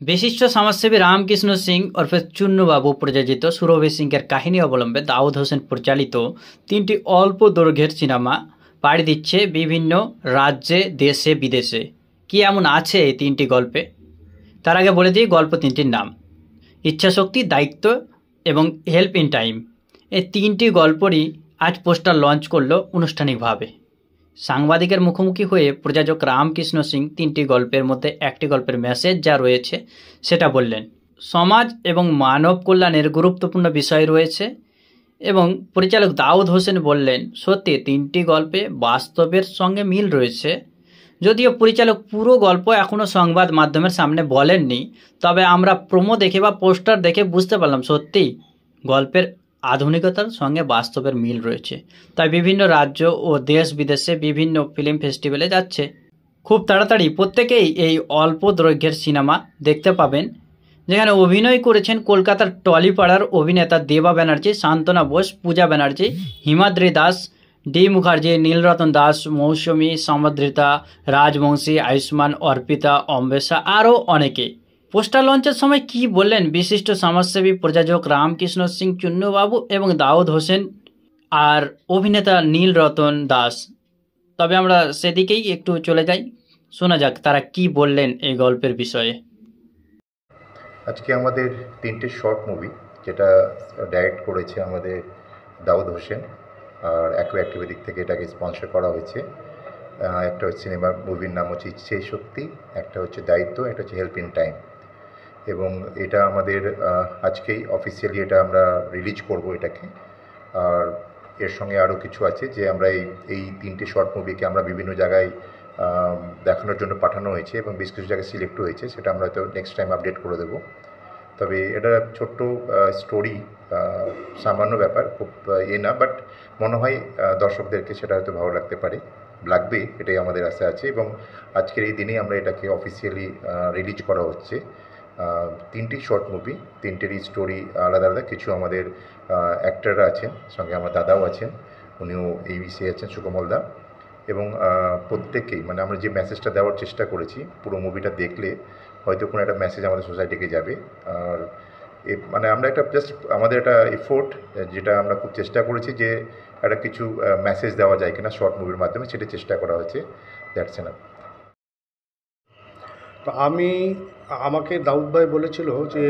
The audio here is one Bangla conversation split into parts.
বিশিষ্ট সমাজসেবী রামকৃষ্ণ সিং ওরফে চুন্নুবাবু প্রযোজিত সুরভি সিংয়ের কাহিনী অবলম্বে দাউদ হোসেন পরিচালিত তিনটি অল্প দৈর্ঘ্যের সিনেমা পাড়ি দিচ্ছে বিভিন্ন রাজ্যে, দেশে, বিদেশে। কি এমন আছে এই তিনটি গল্পে? তার আগে বলে দিই গল্প তিনটির নাম: ইচ্ছাশক্তি, দায়িত্ব এবং হেল্প ইন টাইম। এই তিনটি গল্পরই আজ পোস্টার লঞ্চ করলো আনুষ্ঠানিকভাবে। সাংবাদিকের মুখোমুখি হয়ে প্রযোজক রামকৃষ্ণ সিং তিনটি গল্পের মধ্যে একটি গল্পের মেসেজ যা রয়েছে সেটা বললেন। সমাজ এবং মানব কল্যাণের গুরুত্বপূর্ণ বিষয় রয়েছে এবং পরিচালক দাউদ হোসেন বললেন, সত্যি তিনটি গল্পে বাস্তবের সঙ্গে মিল রয়েছে। যদিও পরিচালক পুরো গল্প এখনও সংবাদ মাধ্যমের সামনে বলেননি, তবে আমরা প্রোমো দেখে বা পোস্টার দেখে বুঝতে পারলাম সত্যিই গল্পের আধুনিকতার সঙ্গে বাস্তবের মিল রয়েছে। তাই বিভিন্ন রাজ্য ও দেশ বিদেশে বিভিন্ন ফিল্ম ফেস্টিভ্যালে যাচ্ছে। খুব তাড়াতাড়ি প্রত্যেকেই এই অল্প দৈর্ঘ্যের সিনেমা দেখতে পাবেন, যেখানে অভিনয় করেছেন কলকাতার টলিপাড়ার অভিনেতা দেবা ব্যানার্জি, সান্তনা বোস, পূজা ব্যানার্জি, হিমাদ্রি দাস, ডি মুখার্জি, নীলরতন দাস, মৌসুমী, সমদ্রিতা, রাজবংশী, আয়ুষ্মান, অর্পিতা, অম্বেশা আরও অনেকে। পোস্টার লঞ্চের সময় কি বললেন বিশিষ্ট সমাজসেবী প্রযোজক রামকৃষ্ণ সিং চুন্নুবাবু এবং দাউদ হোসেন আর অভিনেতা নীলরতন দাস? তবে আমরা সেদিকেই একটু চলে যাই, শোনা যাক তারা কি বললেন এই গল্পের বিষয়ে। আজকে আমাদের তিনটে শর্ট মুভি, যেটা ডাইরেক্ট করেছে আমাদের দাউদ হোসেন, আর অ্যাক্টিভ দিক থেকে এটাকে স্পন্সর করা হয়েছে। একটা হচ্ছে সিনেমা মুভির নাম হচ্ছে ইচ্ছে শক্তি, একটা হচ্ছে দায়িত্ব, একটা হচ্ছে হেল্প ইন টাইম। এবং এটা আমাদের আজকেই অফিসিয়ালি এটা আমরা রিলিজ করব এটাকে। আর এর সঙ্গে আরও কিছু আছে যে আমরা এই তিনটে শর্ট মুভিকে আমরা বিভিন্ন জায়গায় দেখানোর জন্য পাঠানো হয়েছে এবং বেশ কিছু জায়গায় সিলেক্ট হয়েছে, সেটা আমরা হয়তো নেক্সট টাইম আপডেট করে দেবো। তবে এটা ছোট্ট স্টোরি, সামান্য ব্যাপার, খুব না, বাট মনে হয় দর্শকদেরকে সেটা হয়তো ভালো লাগবে, এটাই আমাদের আশা আছে। এবং আজকের এই দিনেই আমরা এটাকে অফিসিয়ালি রিলিজ করা হচ্ছে। তিনটি শর্ট মুভি, তিনটেরই স্টোরি আলাদা আলাদা। কিছু আমাদের অ্যাক্টাররা আছেন, সঙ্গে আমার দাদাও আছেন, উনিও এই বিষয়ে আছেন, সুকমল দা। এবং প্রত্যেকেই মানে আমরা যে মেসেজটা দেওয়ার চেষ্টা করেছি, পুরো মুভিটা দেখলে হয়তো কোনো একটা মেসেজ আমাদের সোসাইটিকে যাবে। আর মানে আমরা একটা জাস্ট আমাদের একটা এফোর্ট, যেটা আমরা খুব চেষ্টা করেছি যে একটা কিছু মেসেজ দেওয়া যায় কিনা শর্ট মুভির মাধ্যমে, সেটা চেষ্টা করা হয়েছে। That's enough. তো আমাকে দাউদ ভাই বলেছিল যে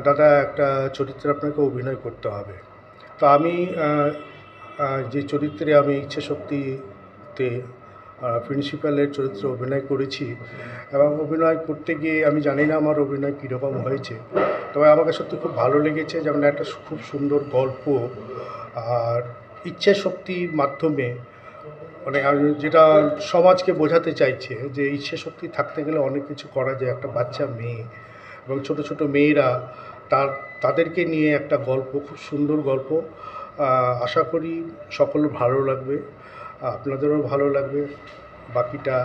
দাদা একটা চরিত্রে আপনাকে অভিনয় করতে হবে। তো আমি যে চরিত্রে আমি ইচ্ছাশক্তিতে প্রিন্সিপালের চরিত্রে অভিনয় করেছি, এবং অভিনয় করতে গিয়ে আমি জানি না আমার অভিনয় কীরকম হয়েছে, তবে আমাকে সত্যি খুব ভালো লেগেছে। যেমন একটা খুব সুন্দর গল্প, আর ইচ্ছাশক্তির মাধ্যমে মানে যেটা সমাজকে বোঝাতে চাইছে যে ইচ্ছাশক্তি থাকতে গেলে অনেক কিছু করা যায়। একটা বাচ্চা মেয়ে এবং ছোটো ছোটো মেয়েরা তাদেরকে নিয়ে একটা গল্প, খুব সুন্দর গল্প। আশা করি সকলের ভালো লাগবে, আপনাদেরও ভালো লাগবে। বাকিটা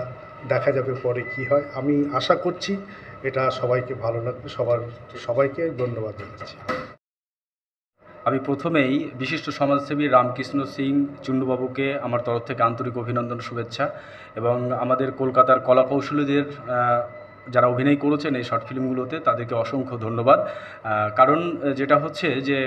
দেখা যাবে পরে কি হয়। আমি আশা করছি এটা সবাইকে ভালো লাগবে। সবাইকে ধন্যবাদ জানাচ্ছি। আমি প্রথমেই বিশিষ্ট সমাজসেবী রামকৃষ্ণ সিং চুন্নুবাবুকে আমার তরফ থেকে আন্তরিক অভিনন্দন, শুভেচ্ছা। এবং আমাদের কলকাতার কলাকৌশলীদের যারা অভিনয় করেছেন এই শর্ট ফিল্মগুলোতে, তাদেরকে অসংখ্য ধন্যবাদ। কারণ যেটা হচ্ছে যে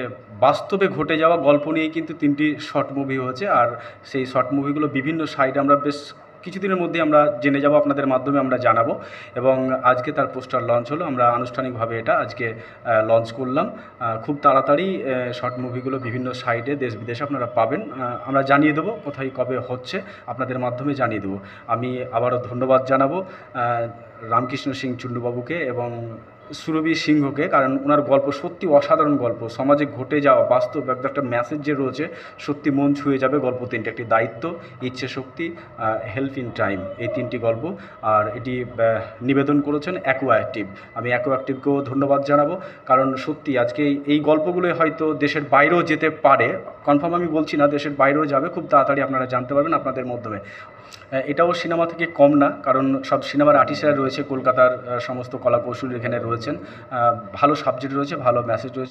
বাস্তবে ঘটে যাওয়া গল্প নিয়েই কিন্তু তিনটি শর্ট মুভি হয়েছে, আর সেই শর্ট মুভিগুলো বিভিন্ন সাইডে আমরা বেশ কিছুদিনের মধ্যে আমরা জেনে যাব, আপনাদের মাধ্যমে আমরা জানাবো। এবং আজকে তার পোস্টার লঞ্চ হলো, আমরা আনুষ্ঠানিকভাবে এটা আজকে লঞ্চ করলাম। খুব তাড়াতাড়ি শর্ট মুভিগুলো বিভিন্ন সাইটে দেশ বিদেশে আপনারা পাবেন। আমরা জানিয়ে দেবো কোথায় কবে হচ্ছে, আপনাদের মাধ্যমে জানিয়ে দেবো। আমি আবারও ধন্যবাদ জানাবো রামকৃষ্ণ সিং চুন্নুবাবুকে এবং সুরভি সিংহকে, কারণ ওনার গল্প সত্যি অসাধারণ গল্প। সমাজে ঘটে যাওয়া বাস্তব একটা মেসেজ যে রয়েছে, সত্যি মন ছুঁয়ে যাবে গল্প তিনটে। একটি দায়িত্ব, ইচ্ছাশক্তি, হেল্প ইন টাইম, এই তিনটি গল্প। আর এটি নিবেদন করেছেন অ্যাক্টিভ। আমি অ্যাক্টিভকেও ধন্যবাদ জানাবো, কারণ সত্যি আজকে এই গল্পগুলোই হয়তো দেশের বাইরেও যেতে পারে। কনফার্ম আমি বলছি না, দেশের বাইরেও যাবে, খুব তাড়াতাড়ি আপনারা জানতে পারবেন আপনাদের মাধ্যমে। এটাও সিনেমা থেকে কম না, কারণ সব সিনেমার আর্টিস্টরা রয়েছে কলকাতার, সমস্ত কলাকৌশলী এখানে রয়েছেন। ভালো সাবজেক্ট রয়েছে, ভালো মেসেজ রয়েছে।